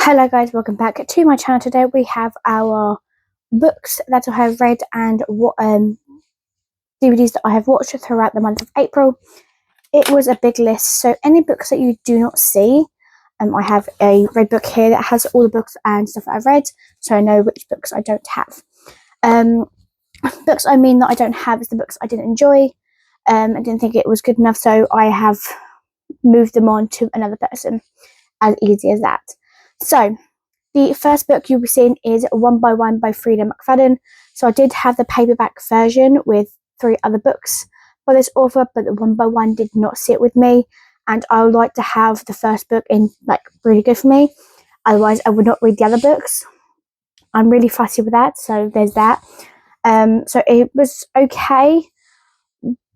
Hello guys, welcome back to my channel. Today we have our books that I have read and what DVDs that I have watched throughout the month of April. It was a big list, so any books that you do not see, I have a red book here that has all the books and stuff that I've read, so I know which books I don't have. Books I mean that I don't have is the books I didn't enjoy. I didn't think it was good enough, so I have moved them on to another person. As easy as that. So, the first book you'll be seeing is One by One by Frida McFadden. So I did have the paperback version with 3 other books by this author, but the One by One did not sit with me, and I would like to have the first book in really good for me. Otherwise, I would not read the other books. I'm really fussy with that, so there's that. So it was okay,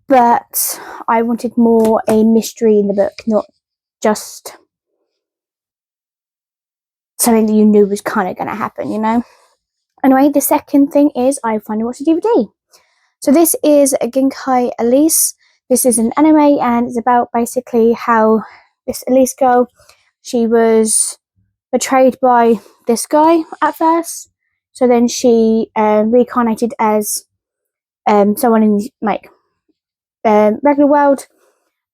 but I wanted more a mystery in the book, not just something that you knew was kind of going to happen, you know? Anyway, the second thing is I finally watched a DVD. So this is Ginkai Elise. This is an anime, and it's about basically how this Elise girl, she was betrayed by this guy at first. So then she reincarnated as someone in the regular world.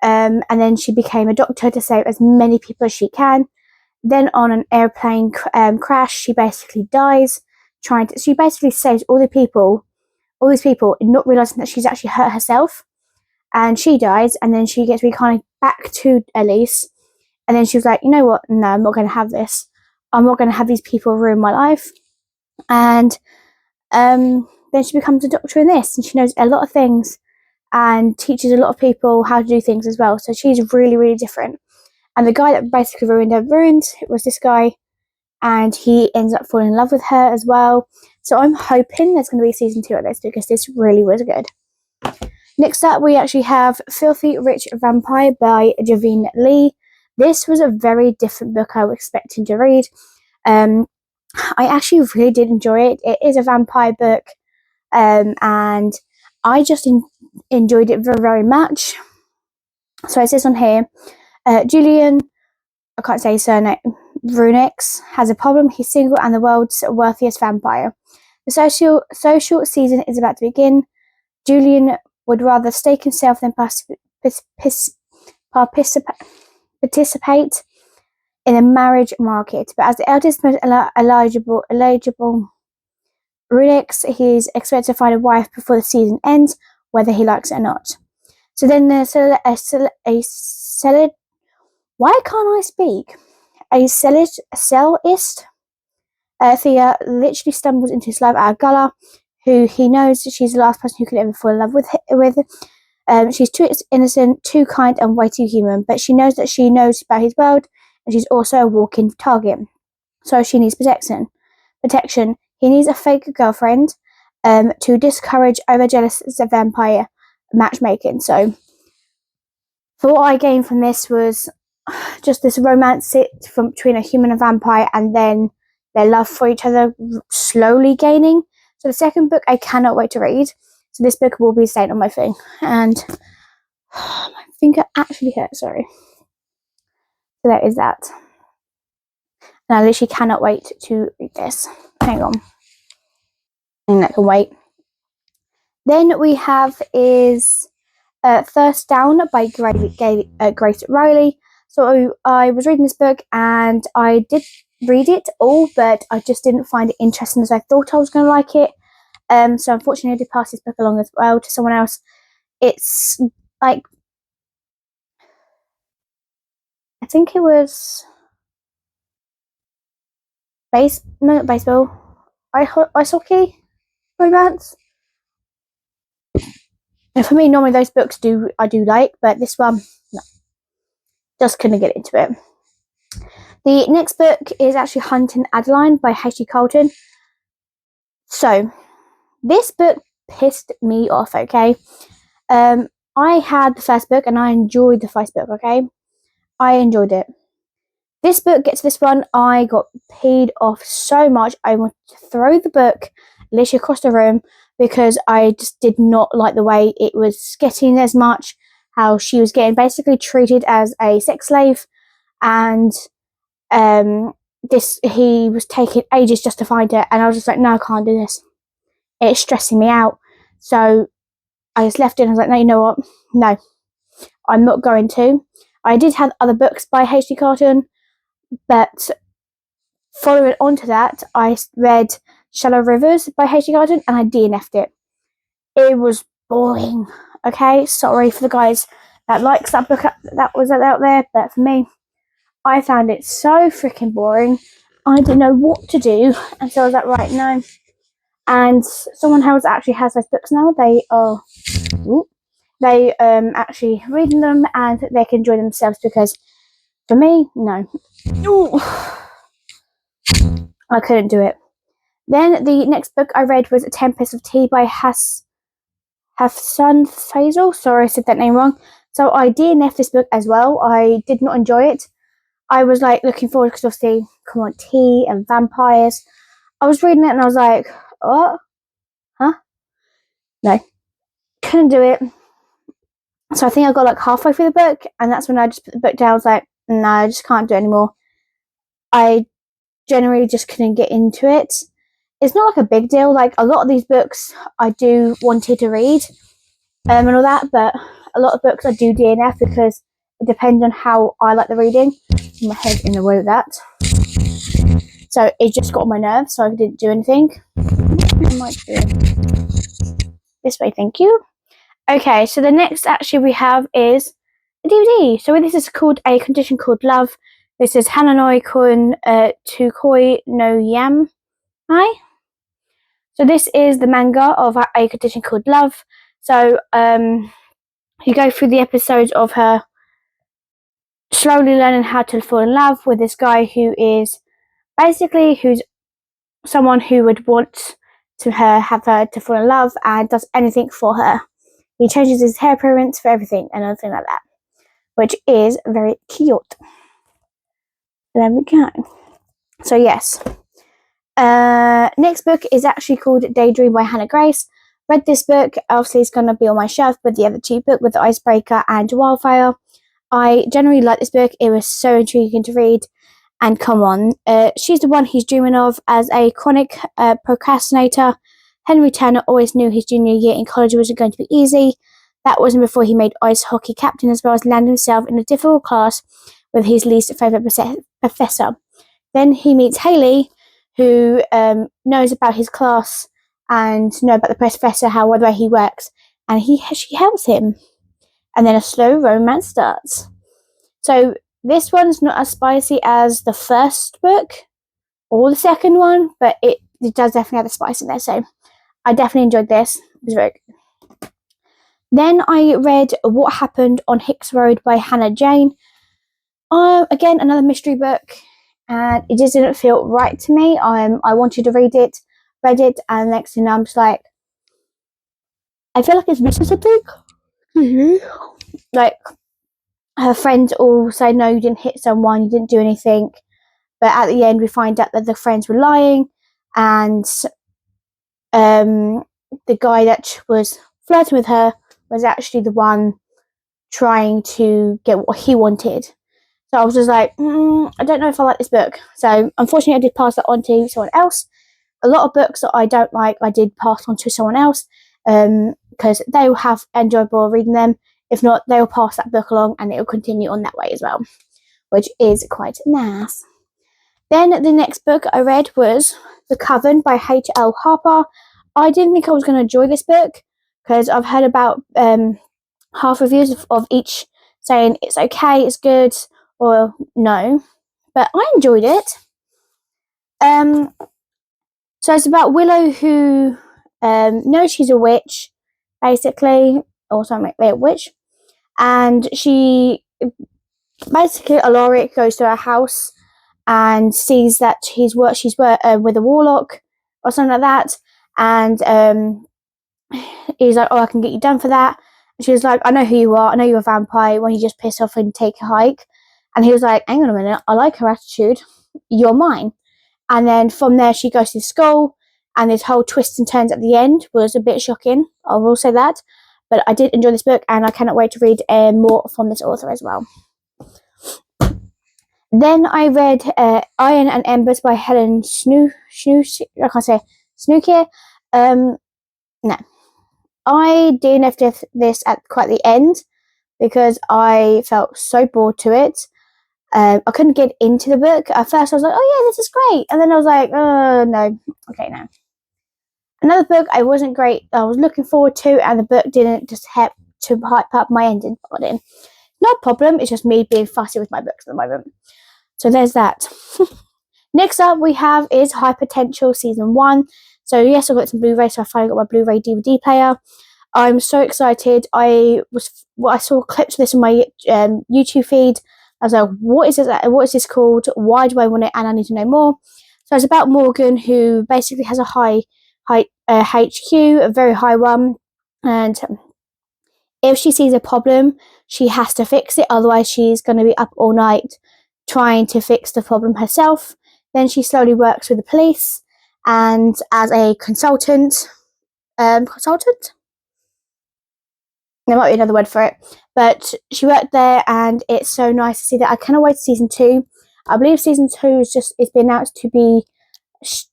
And then she became a doctor to save as many people as she can. Then on an airplane crash, she basically dies. She basically saves all these people, not realizing that she's actually hurt herself. And she dies, and then she gets reincarnated back to Elise. And then she was like, you know what? No, I'm not going to have this. I'm not going to have these people ruin my life. And then she becomes a doctor in this, and she knows a lot of things and teaches a lot of people how to do things as well. So she's really, really different. And the guy that basically ruined it was this guy, and he ends up falling in love with her as well. So I'm hoping there's going to be season 2 of this, because this really was good. Next up, we actually have Filthy Rich Vampire by Javine Lee. This was a very different book I was expecting to read. I actually really did enjoy it. It is a vampire book, and I just enjoyed it very, very much. So it says on here, Julian, I can't say his surname, Runix, has a problem. He's single and the world's wealthiest vampire. The social season is about to begin. Julian would rather stake himself than participate in a marriage market. But as the eldest, most eligible Runix, he's expected to find a wife before the season ends, whether he likes it or not. So then there's why can't I speak? A cellist, Thea, literally stumbles into his life at a gala, who he knows she's the last person who could ever fall in love with. She's too innocent, too kind, and way too human, but she knows that she knows about his world, and she's also a walking target. So she needs protection. He needs a fake girlfriend to discourage over-jealous vampire matchmaking. So for what I gained from this was just this romance between a human and vampire, and then their love for each other slowly gaining. So the second book I cannot wait to read. So this book will be staying on my thing. And my finger actually hurts, sorry. So that is that. And I literally cannot wait to read this. Hang on. And that can wait. Then we have is Thirst Down by Grace Riley. So I was reading this book, and I did read it all, but I just didn't find it interesting as I thought I was going to like it. So unfortunately I did pass this book along as well to someone else. It's like, I think it was baseball, ice hockey romance. And for me, normally those books I do like, but this one, no, just couldn't get into it. The next book is actually Hunting Adeline by H.G. Colton. So this book pissed me off, okay? I had the first book, and I enjoyed the first book, okay? I enjoyed it. This book gets this one, I got peed off so much. I wanted to throw the book literally across the room, because I just did not like the way it was getting as much, how she was getting basically treated as a sex slave, and he was taking ages just to find it, and I was just like, no, I can't do this. It's stressing me out. So I just left it and I was like, no, you know what? No, I'm not going to. I did have other books by H.D. Carton, but following on to that, I read Shallow Rivers by H.D. Carton and I DNF'd it. It was boring. Okay, sorry for the guys that likes that book that was out there, but for me, I found it so freaking boring. I didn't know what to do, and so I was like, right, no. And someone else actually has those books now. They actually reading them and they can enjoy themselves, because for me, no. Ooh. I couldn't do it. Then the next book I read was A Tempest of Tea by Hafsun Faisal. Sorry, I said that name wrong. So I DNF'd this book as well. I did not enjoy it. I was like looking forward, because obviously, come on, tea and vampires. I was reading it and I was like, what? Huh? No. Couldn't do it. So I think I got like halfway through the book, and that's when I just put the book down. I was like, no, I just can't do it anymore. I generally just couldn't get into it. It's not like a big deal. Like, a lot of these books I do wanted to read and all that, but a lot of books I do DNF because it depends on how I like the reading. My head in the way of that. So it just got on my nerves, so I didn't do anything. I might do this way, thank you. Okay, so the next actually we have is a DVD. So this is called A Condition Called Love. This is Hananoi Kun Tukoi no Yam. Hi. So this is the manga of A Condition Called Love. So you go through the episodes of her slowly learning how to fall in love with this guy who's someone who would want to have her to fall in love and does anything for her. He changes his hair appearance for everything and everything like that, which is very cute. There we go. So yes. Next book is actually called Daydream by Hannah Grace. Read this book. Obviously, it's going to be on my shelf with the other two books, with The Icebreaker and Wildfire. I generally like this book. It was so intriguing to read. And come on, she's the one he's dreaming of as a chronic procrastinator. Henry Tanner always knew his junior year in college wasn't going to be easy. That wasn't before he made ice hockey captain, as well as landed himself in a difficult class with his least favourite professor. Then he meets Haley, who knows about his class and know about the professor, how the way he works, and she helps him. And then a slow romance starts. So this one's not as spicy as the first book or the second one, but it does definitely have the spice in there. So I definitely enjoyed this. It was very good. Then I read What Happened on Hicks Road by Hannah Jane. Again, another mystery book, and it just didn't feel right to me. I wanted to read it, and next thing I'm just like, I feel like it's missing something. Like, her friends all say, no, you didn't hit someone, you didn't do anything. But at the end, we find out that the friends were lying, and the guy that was flirting with her was actually the one trying to get what he wanted. So I was just like, I don't know if I like this book. So unfortunately, I did pass that on to someone else. A lot of books that I don't like, I did pass on to someone else, because they will have enjoyable reading them. If not, they'll pass that book along and it'll continue on that way as well, which is quite nice. Then the next book I read was The Coven by H.L. Harper. I didn't think I was going to enjoy this book, because I've heard about half reviews of each saying it's okay, it's good, or no. But I enjoyed it. So it's about Willow, who knows she's a witch, basically, or something like a witch. And she basically, Alaric goes to her house and sees that she's with a warlock or something like that, and he's like, oh, I can get you done for that. And she was like, I know who you are, I know you're a vampire, when you just piss off and take a hike. And he was like, hang on a minute, I like her attitude, you're mine. And then from there she goes to school, and this whole twist and turns at the end was a bit shocking, I will say that. But I did enjoy this book, and I cannot wait to read more from this author as well. Then I read Iron and Embers by Helen I can't say Snookier. No, I DNF'd this at quite the end because I felt so bored to it. I couldn't get into the book. At first, I was like, "Oh yeah, this is great," and then I was like, "Oh no, okay, no." Another book I wasn't great. I was looking forward to, and the book didn't just help to hype up my ending. No problem. It's just me being fussy with my books at the moment. So there's that. Next up we have is Hyperpotential Season 1. So yes, I got some Blu-ray, so I finally got my Blu-ray DVD player. I'm so excited. I saw clips of this on my YouTube feed. I was like, what is it? What is this called? Why do I want it? And I need to know more. So it's about Morgan, who basically has a high HQ, a very high one, and if she sees a problem, she has to fix it. Otherwise, she's going to be up all night trying to fix the problem herself. Then she slowly works with the police, and as a consultant, there might be another word for it, but she worked there, and it's so nice to see that. I cannot wait for season 2. I believe season 2 it's been announced to be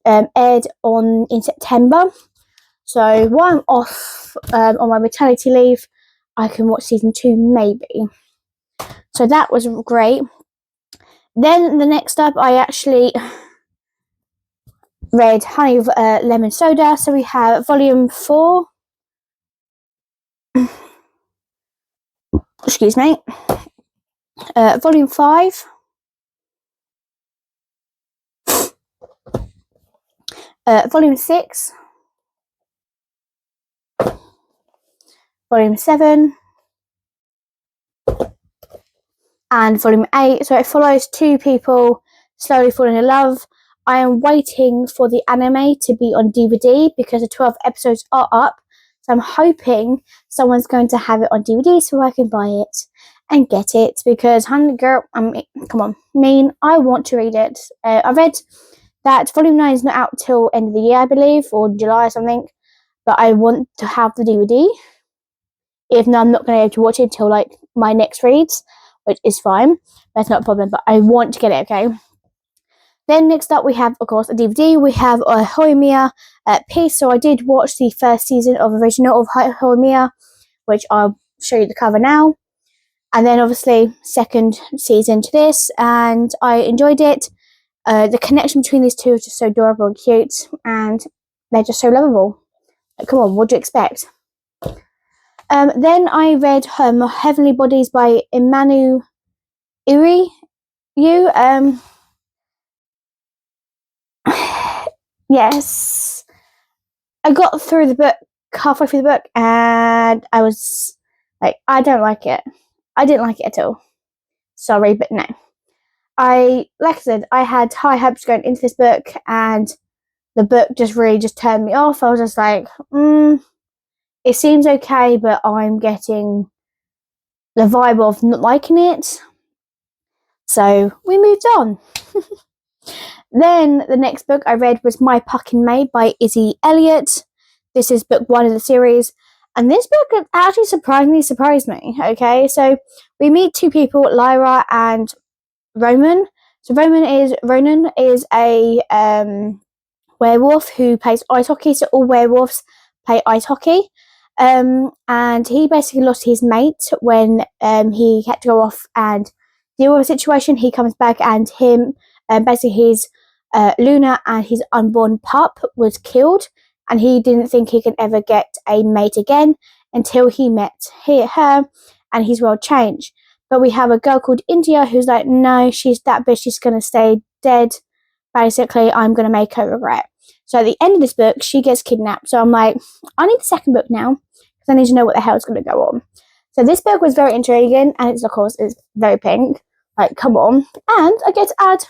aired in September. So while I'm off on my maternity leave, I can watch season 2 maybe. So that was great. Then the next up, I actually read Honey of Lemon Soda. So we have volume 4. Excuse me. Volume 5. Volume 6. Volume 7. And volume 8. So it follows 2 people slowly falling in love. I am waiting for the anime to be on DVD because the 12 episodes are up. So I'm hoping someone's going to have it on DVD so I can buy it and get it, because girl, come on, I want to read it. I read that volume 9 is not out till end of the year, I believe, or July or something, but I want to have the DVD. If not, I'm not going to be able to watch it until like my next reads, which is fine. That's not a problem, but I want to get it, okay? Then next up we have, of course, a DVD. We have a Horimiya piece. So I did watch the first season of original of Horimiya, which I'll show you the cover now. And then obviously second season to this, and I enjoyed it. The connection between these two is just so adorable and cute, and they're just so lovable. Like, come on, what do you expect? Then I read Heavenly Bodies by Imanu Iri. Yes. I got through the book, halfway through the book, and I was like, I don't like it. I didn't like it at all. Sorry, but no. Like I said, I had high hopes going into this book, and the book just really just turned me off. I was just like, it seems okay, but I'm getting the vibe of not liking it. So we moved on. Then the next book I read was My Puckin' Maid by Izzy Elliott. This is book 1 of the series. And this book actually surprisingly surprised me. Okay, so we meet 2 people, Lyra and Ronan. So Ronan is a werewolf who plays ice hockey. So all werewolves play ice hockey. And he basically lost his mate when he had to go off and deal with a situation. He comes back, and basically his Luna and his unborn pup was killed, and he didn't think he could ever get a mate again until he met her, and his world changed. But we have a girl called India who's like, no, she's that bitch, she's going to stay dead. Basically, I'm going to make her regret. So at the end of this book, she gets kidnapped. So I'm like, I need the second book now, because I need to know what the hell is going to go on. So this book was very intriguing, and it's, of course, it's very pink. Like, come on. And I get to add,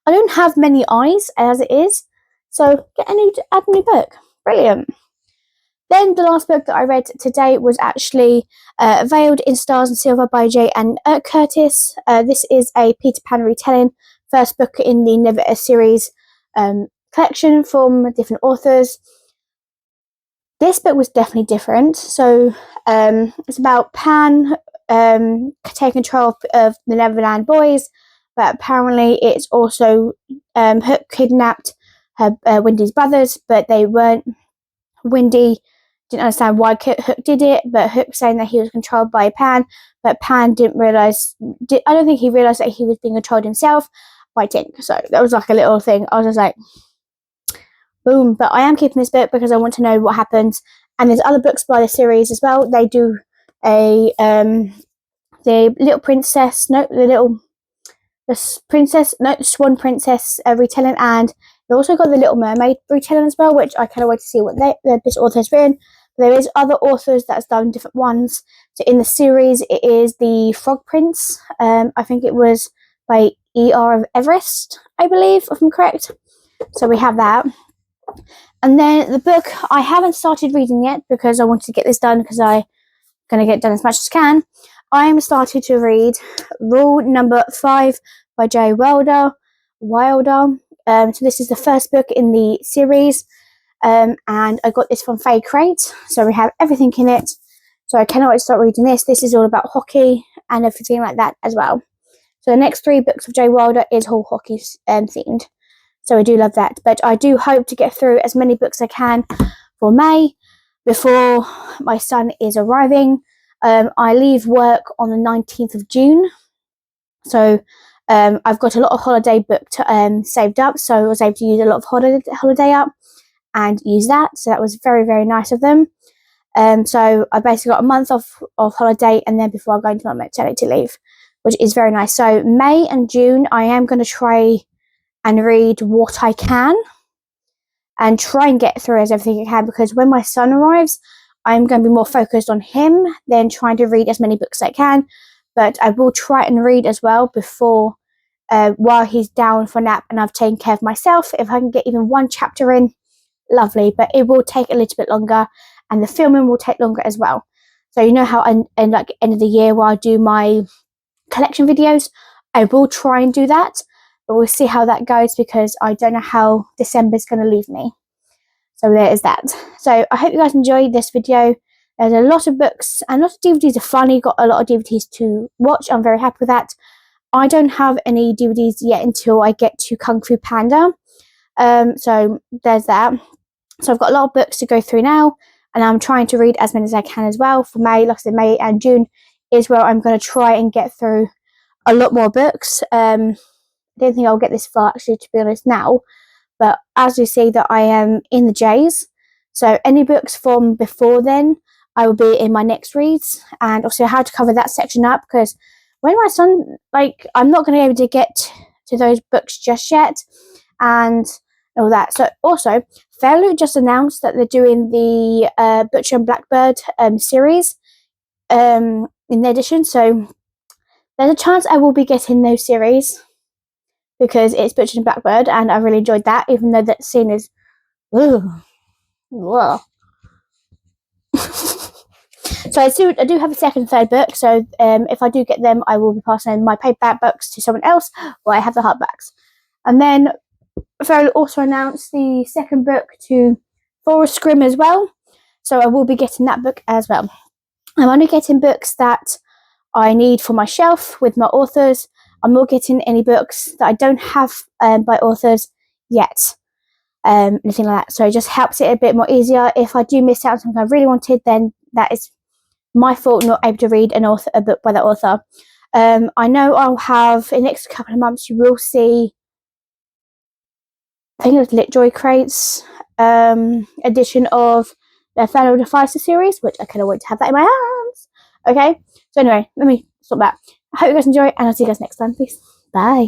I don't have many eyes as it is, so add a new book. Brilliant. Then the last book that I read today was actually Veiled in Stars and Silver by J. and Curtis. This is a Peter Pan retelling, first book in the Never a series collection from different authors. This book was definitely different. So it's about Pan taking control of the Neverland boys, but apparently it's also Hook kidnapped her Wendy's brothers, but they weren't. Wendy didn't understand why Hook did it, but Hook saying that he was controlled by Pan, but Pan didn't realize. I don't think he realized that he was being controlled himself by Tink. So that was like a little thing. I was just like, boom. But I am keeping this book because I want to know what happens. And there's other books by the series as well. They do a the Little Princess, no, the princess, no, the Swan Princess retelling, and they also got the Little Mermaid retelling as well, which I cannot wait to see what this author has written. There is other authors that's done different ones. So in the series, it is the Frog Prince. I think it was by E.R. of Everest, I believe, if I'm correct. So we have that. And then the book, I haven't started reading yet because I wanted to get this done because I'm going to get done as much as I can. I am starting to read Rule Number 5 by J. Wilder. So this is the first book in the series. And I got this from Faye Crate. So we have everything in it. So I cannot wait to start reading this. This is all about hockey and everything like that as well. So the next 3 books of J. Wilder is all hockey themed. So I do love that. But I do hope to get through as many books as I can for May before my son is arriving. I leave work on the 19th of June. So I've got a lot of holiday booked saved up. So I was able to use a lot of holiday up and use that. So that was very, very nice of them. So I basically got a month of holiday and then before I go into my maternity leave, which is very nice. So May and June, I am going to try and read what I can and try and get through as everything I can, because when my son arrives, I'm going to be more focused on him than trying to read as many books as I can. But I will try and read as well before, while he's down for a nap and I've taken care of myself. If I can get even 1 chapter in, lovely. But it will take a little bit longer and the filming will take longer as well. So you know how in like end of the year where I do my collection videos, I will try and do that. But we'll see how that goes because I don't know how December's going to leave me. So there is that. So I hope you guys enjoyed this video. There's a lot of books and a lot of DVDs. I've finally got a lot of DVDs to watch. I'm very happy with that. I don't have any DVDs yet until I get to Kung Fu Panda. So there's that. So I've got a lot of books to go through now. And I'm trying to read as many as I can as well. For May, like I said, May and June is where I'm going to try and get through a lot more books. I don't think I'll get this far, actually, to be honest, now. But as you see that I am in the J's, so any books from before then, I will be in my next reads. And also how to cover that section up, because when my son, I'm not going to be able to get to those books just yet. And all that. So also, Fairloot just announced that they're doing the Butcher and Blackbird series in the edition. So there's a chance I will be getting those series, because it's Butcher and Blackbird, and I really enjoyed that, even though that scene is, whoa. So I do have a second and third book. So if I do get them, I will be passing my paperback books to someone else, while I have the hardbacks. And then Farrell also announced the second book to Forest Grimm as well. So I will be getting that book as well. I'm only getting books that I need for my shelf with my authors. I'm not getting any books that I don't have by authors yet. Anything like that. So it just helps it a bit more easier. If I do miss out on something I really wanted, then that is my fault not able to read a book by that author. I know I'll have, in the next couple of months, you will see, I think it was Litjoy Crates edition of the Final Deficer series, which I cannot wait to have that in my hands. Okay, so anyway, let me stop that. I hope you guys enjoy, and I'll see you guys next time. Peace. Bye.